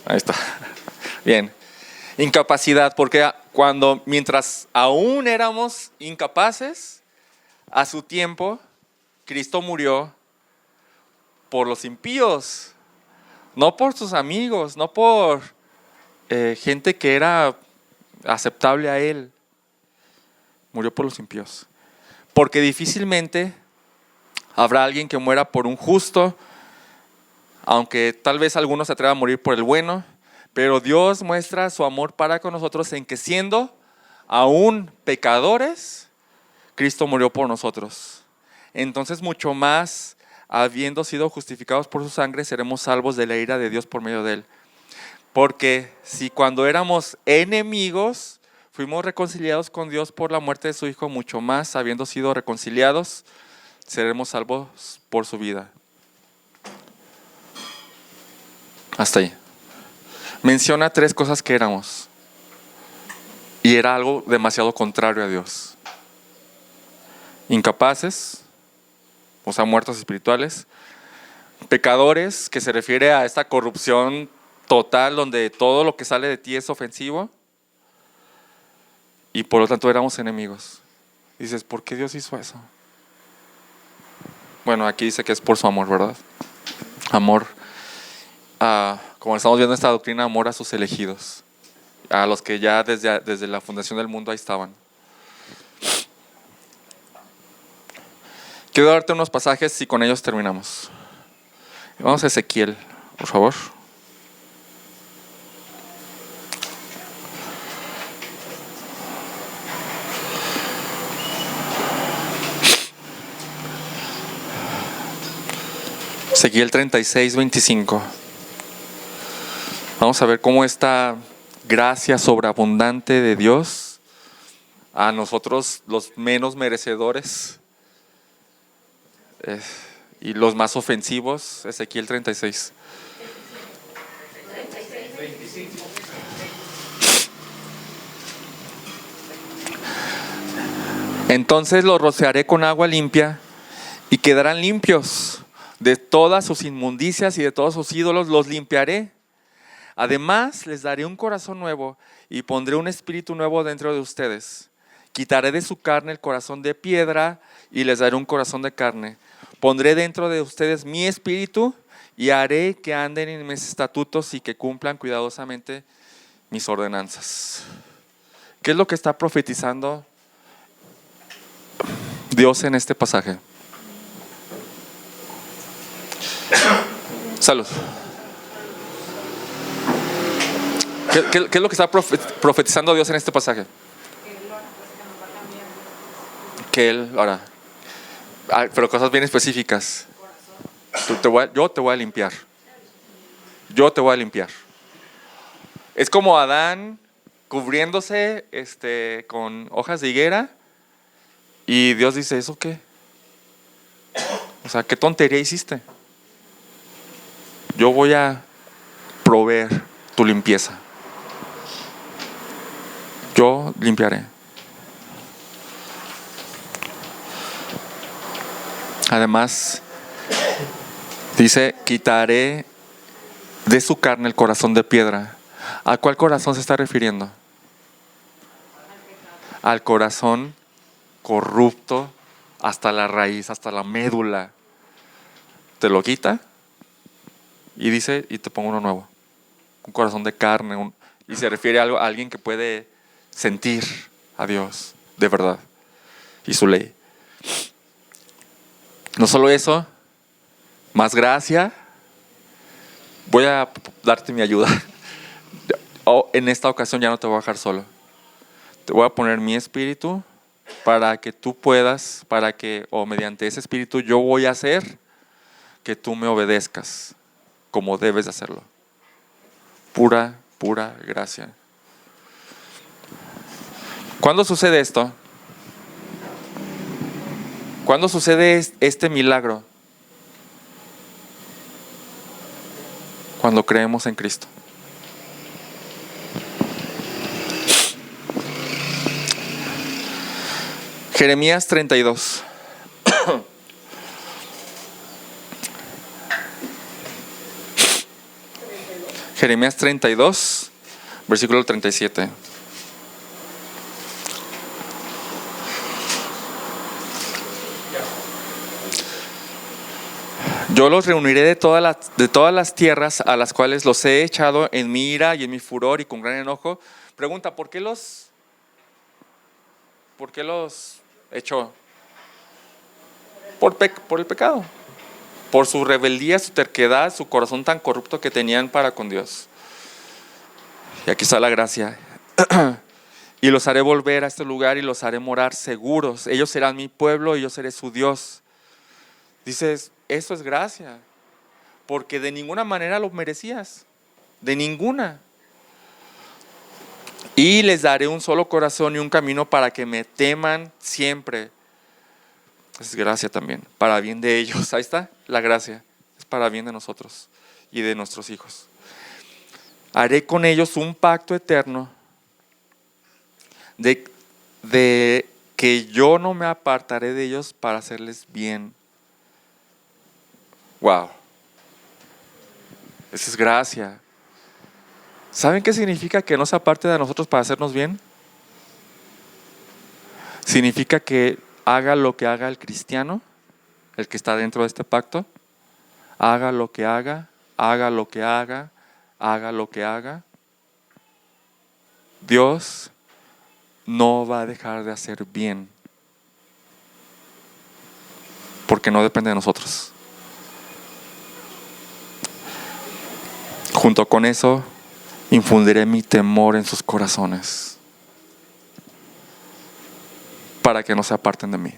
Ahí está. Bien. Incapacidad, porque mientras aún éramos incapaces, a su tiempo, Cristo murió por los impíos, no por sus amigos, no por gente que era aceptable a Él. Murió por los impíos. Porque difícilmente habrá alguien que muera por un justo, aunque tal vez algunos se atrevan a morir por el bueno, pero Dios muestra su amor para con nosotros en que siendo aún pecadores, Cristo murió por nosotros. Entonces mucho más, habiendo sido justificados por su sangre, seremos salvos de la ira de Dios por medio de Él. Porque si cuando éramos enemigos, fuimos reconciliados con Dios por la muerte de su Hijo, mucho más, habiendo sido reconciliados, seremos salvos por su vida. Hasta ahí. Menciona 3 cosas que éramos. Y era algo demasiado contrario a Dios. Incapaces, o sea, muertos espirituales. Pecadores, que se refiere a esta corrupción total donde todo lo que sale de ti es ofensivo. Y por lo tanto éramos enemigos. Dices, ¿por qué Dios hizo eso? Bueno, aquí dice que es por su amor, ¿verdad? Amor, como estamos viendo esta doctrina, amor a sus elegidos, a los que ya desde la fundación del mundo ahí estaban. Quiero darte unos pasajes y con ellos terminamos. Vamos a Ezequiel, por favor. Ezequiel 36, 25. Vamos a ver cómo esta gracia sobreabundante de Dios a nosotros los menos merecedores y los más ofensivos. Ezequiel 36. Entonces los rociaré con agua limpia y quedarán limpios. De todas sus inmundicias y de todos sus ídolos los limpiaré. Además les daré un corazón nuevo y pondré un espíritu nuevo dentro de ustedes. Quitaré de su carne el corazón de piedra y les daré un corazón de carne. Pondré dentro de ustedes mi espíritu y haré que anden en mis estatutos y que cumplan cuidadosamente mis ordenanzas. ¿Qué es lo que está profetizando Dios en este pasaje? Salud. ¿Qué es lo que está profetizando Dios en este pasaje? Que Él hará. Pero cosas bien específicas. Yo te voy a limpiar. Yo te voy a limpiar. Es como Adán cubriéndose con hojas de higuera. Y Dios dice, ¿eso qué? O sea, ¿qué tontería hiciste? Yo voy a proveer tu limpieza. Yo limpiaré. Además, dice, quitaré de su carne el corazón de piedra. ¿A cuál corazón se está refiriendo? Al corazón corrupto hasta la raíz, hasta la médula. Te lo quita y dice, y te pongo uno nuevo. Un corazón de carne. Y se refiere a alguien que puede sentir a Dios de verdad y su ley. No solo eso, más gracia. Voy a darte mi ayuda. En esta ocasión ya no te voy a dejar solo. Te voy a poner mi espíritu para que tú puedas, o mediante ese espíritu yo voy a hacer que tú me obedezcas como debes de hacerlo. Pura gracia. ¿Cuándo sucede esto? ¿Cuándo sucede este milagro? Cuando creemos en Cristo. Jeremías 32. Jeremías 32, versículo 37. Yo los reuniré de todas las tierras a las cuales los he echado en mi ira y en mi furor y con gran enojo. Pregunta, ¿por qué los echó? Por el pecado. Por su rebeldía, su terquedad, su corazón tan corrupto que tenían para con Dios. Y aquí está la gracia. Y los haré volver a este lugar y los haré morar seguros. Ellos serán mi pueblo y yo seré su Dios. Dices, eso es gracia. Porque de ninguna manera lo merecías. De ninguna. Y les daré un solo corazón y un camino para que me teman siempre. Es gracia también, para bien de ellos. Ahí está la gracia. Es para bien de nosotros y de nuestros hijos. Haré con ellos un pacto eterno de que yo no me apartaré de ellos para hacerles bien. Wow. Esa es gracia. ¿Saben qué significa que no se aparte de nosotros para hacernos bien? Significa que haga lo que haga el cristiano, el que está dentro de este pacto. Haga lo que haga, haga lo que haga, haga lo que haga. Dios no va a dejar de hacer bien. Porque no depende de nosotros. Junto con eso, infundiré mi temor en sus corazones para que no se aparten de mí.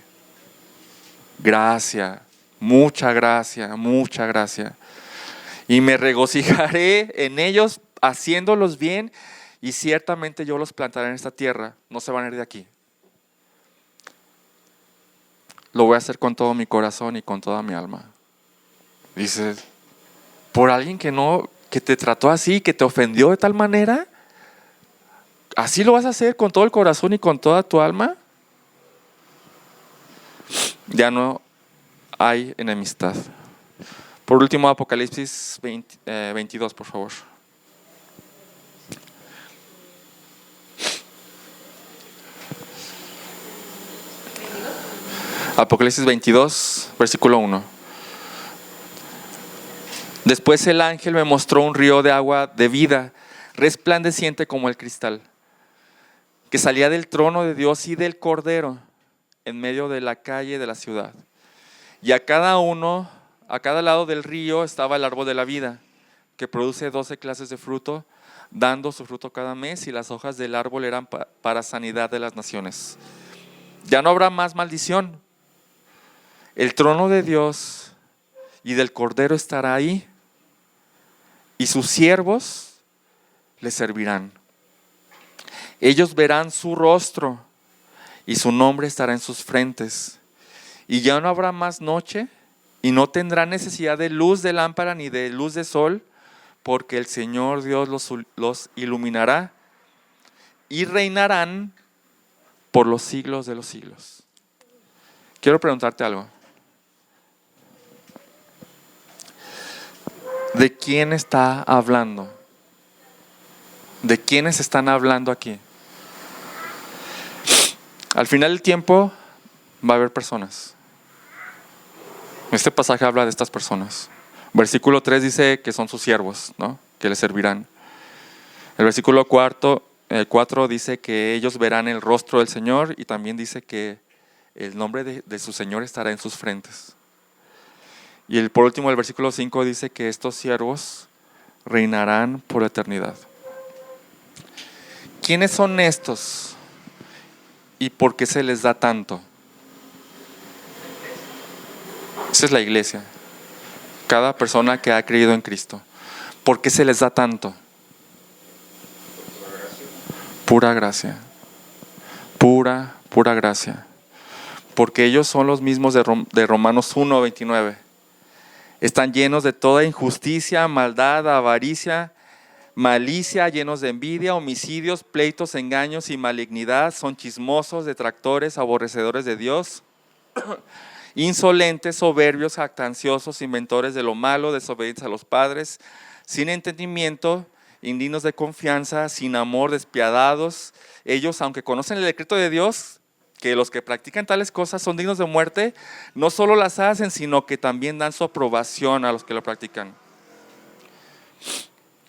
Gracia, mucha gracia, mucha gracia. Y me regocijaré en ellos haciéndolos bien, y ciertamente yo los plantaré en esta tierra. No se van a ir de aquí. Lo voy a hacer con todo mi corazón y con toda mi alma. Dices, por alguien que te trató así, que te ofendió de tal manera, ¿así lo vas a hacer con todo el corazón y con toda tu alma? Ya no hay enemistad. Por último, Apocalipsis 22, por favor. Apocalipsis 22, versículo 1. Después el ángel me mostró un río de agua de vida, resplandeciente como el cristal, que salía del trono de Dios y del Cordero, en medio de la calle de la ciudad. Y a cada lado del río estaba el árbol de la vida, que produce 12 clases de fruto, dando su fruto cada mes, y las hojas del árbol eran para sanidad de las naciones. Ya no habrá más maldición. El trono de Dios y del Cordero estará ahí, y sus siervos le servirán. Ellos verán su rostro, y su nombre estará en sus frentes. Y ya no habrá más noche, y no tendrán necesidad de luz de lámpara ni de luz de sol, porque el Señor Dios los iluminará, y reinarán por los siglos de los siglos. Quiero preguntarte algo. ¿De quién está hablando? ¿De quiénes están hablando aquí? Al final del tiempo va a haber personas. Este pasaje habla de estas personas. Versículo 3 dice que son sus siervos, ¿no? Que les servirán. El versículo 4 dice que ellos verán el rostro del Señor, y también dice que el nombre de su Señor estará en sus frentes. Y por último, el versículo 5 dice que estos siervos reinarán por la eternidad. ¿Quiénes son estos? ¿Y por qué se les da tanto? Esa es la iglesia. Cada persona que ha creído en Cristo. ¿Por qué se les da tanto? Pura gracia. Pura gracia. Porque ellos son los mismos de Romanos 1:29. Están llenos de toda injusticia, maldad, avaricia, malicia, llenos de envidia, homicidios, pleitos, engaños y malignidad. Son chismosos, detractores, aborrecedores de Dios, insolentes, soberbios, jactanciosos, inventores de lo malo, desobedientes a los padres, sin entendimiento, indignos de confianza, sin amor, despiadados. Ellos, aunque conocen el decreto de Dios, que los que practican tales cosas son dignos de muerte, no solo las hacen, sino que también dan su aprobación a los que lo practican.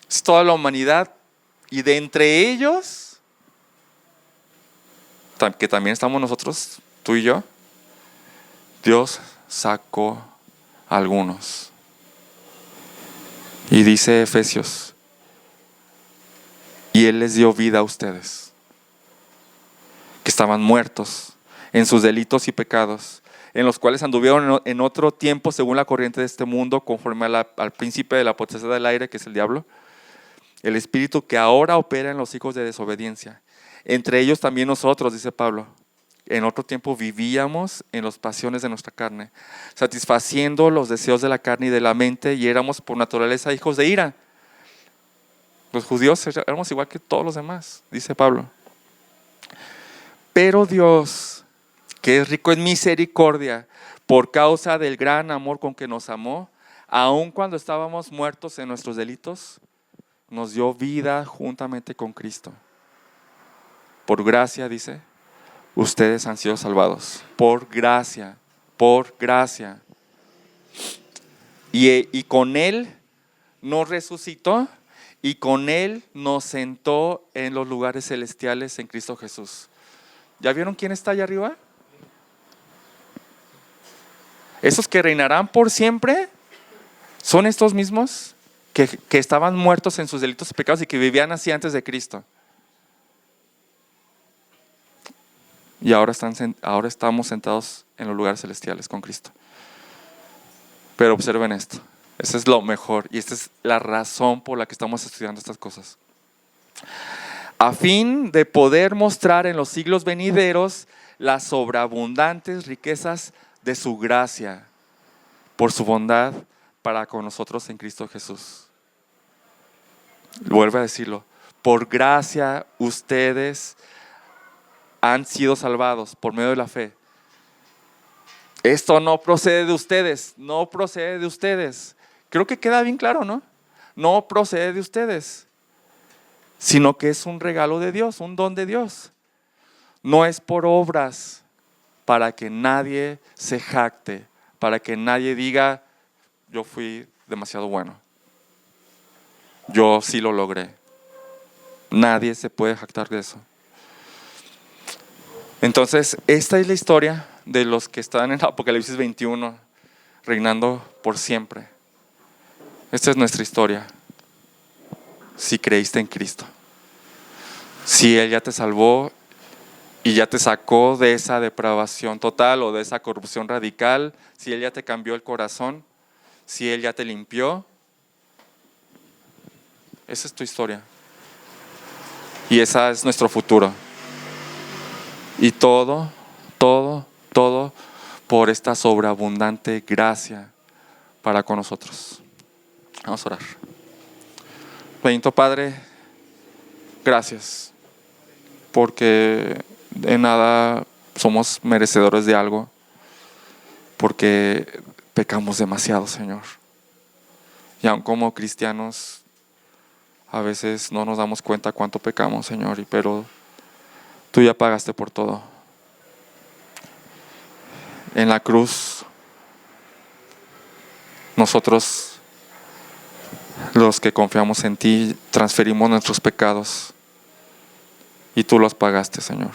Es toda la humanidad, y de entre ellos, que también estamos nosotros, tú y yo, Dios sacó a algunos. Y dice Efesios, y Él les dio vida a ustedes, que estaban muertos en sus delitos y pecados, en los cuales anduvieron en otro tiempo según la corriente de este mundo, conforme al príncipe de la potestad del aire, que es el diablo, el espíritu que ahora opera en los hijos de desobediencia. Entre ellos también nosotros, dice Pablo, en otro tiempo vivíamos en las pasiones de nuestra carne, satisfaciendo los deseos de la carne y de la mente, y éramos por naturaleza hijos de ira. Los judíos éramos igual que todos los demás, dice Pablo. Pero Dios, que es rico en misericordia, por causa del gran amor con que nos amó, aun cuando estábamos muertos en nuestros delitos, nos dio vida juntamente con Cristo. Por gracia, dice, ustedes han sido salvados. Por gracia, por gracia. Y con Él nos resucitó, y con Él nos sentó en los lugares celestiales en Cristo Jesús. ¿Ya vieron quién está allá arriba? Esos que reinarán por siempre son estos mismos que estaban muertos en sus delitos y pecados y que vivían así antes de Cristo. Y ahora estamos sentados en los lugares celestiales con Cristo. Pero observen esto. Eso es lo mejor, y esta es la razón por la que estamos estudiando estas cosas. A fin de poder mostrar en los siglos venideros las sobreabundantes riquezas de su gracia, por su bondad para con nosotros en Cristo Jesús. Vuelvo a decirlo, por gracia ustedes han sido salvados por medio de la fe. Esto no procede de ustedes, no procede de ustedes. Creo que queda bien claro, ¿no? No procede de ustedes, sino que es un regalo de Dios, un don de Dios. No es por obras, para que nadie se jacte, para que nadie diga, yo fui demasiado bueno, yo sí lo logré. Nadie se puede jactar de eso. Entonces, esta es la historia de los que están en Apocalipsis 21, reinando por siempre. Esta es nuestra historia. Si creíste en Cristo, si Él ya te salvó y ya te sacó de esa depravación total o de esa corrupción radical, si Él ya te cambió el corazón, si Él ya te limpió, esa es tu historia y esa es nuestro futuro. Y todo por esta sobreabundante gracia para con nosotros. Vamos a orar. Bendito Padre, gracias, porque de nada somos merecedores de algo, porque pecamos demasiado, Señor. Y aun como cristianos, a veces no nos damos cuenta cuánto pecamos, Señor, pero tú ya pagaste por todo. En la cruz, nosotros, los que confiamos en ti, transferimos nuestros pecados y tú los pagaste, Señor.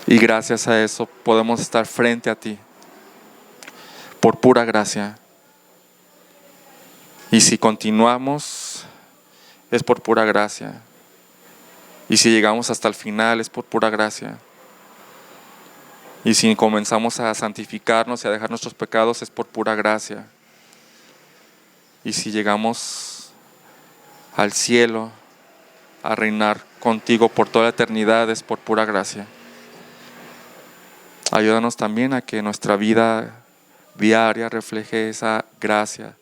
Y gracias a eso podemos estar frente a ti por pura gracia. Y si continuamos, es por pura gracia. Y si llegamos hasta el final, es por pura gracia. Y si comenzamos a santificarnos y a dejar nuestros pecados, es por pura gracia. Y si llegamos al cielo a reinar contigo por toda la eternidad, es por pura gracia. Ayúdanos también a que nuestra vida diaria refleje esa gracia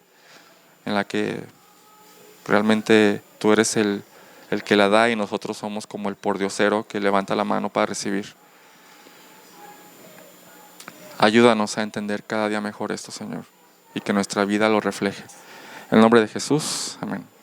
en la que realmente tú eres el que la da y nosotros somos como el pordiosero que levanta la mano para recibir. Ayúdanos a entender cada día mejor esto, Señor, y que nuestra vida lo refleje. En el nombre de Jesús, amén.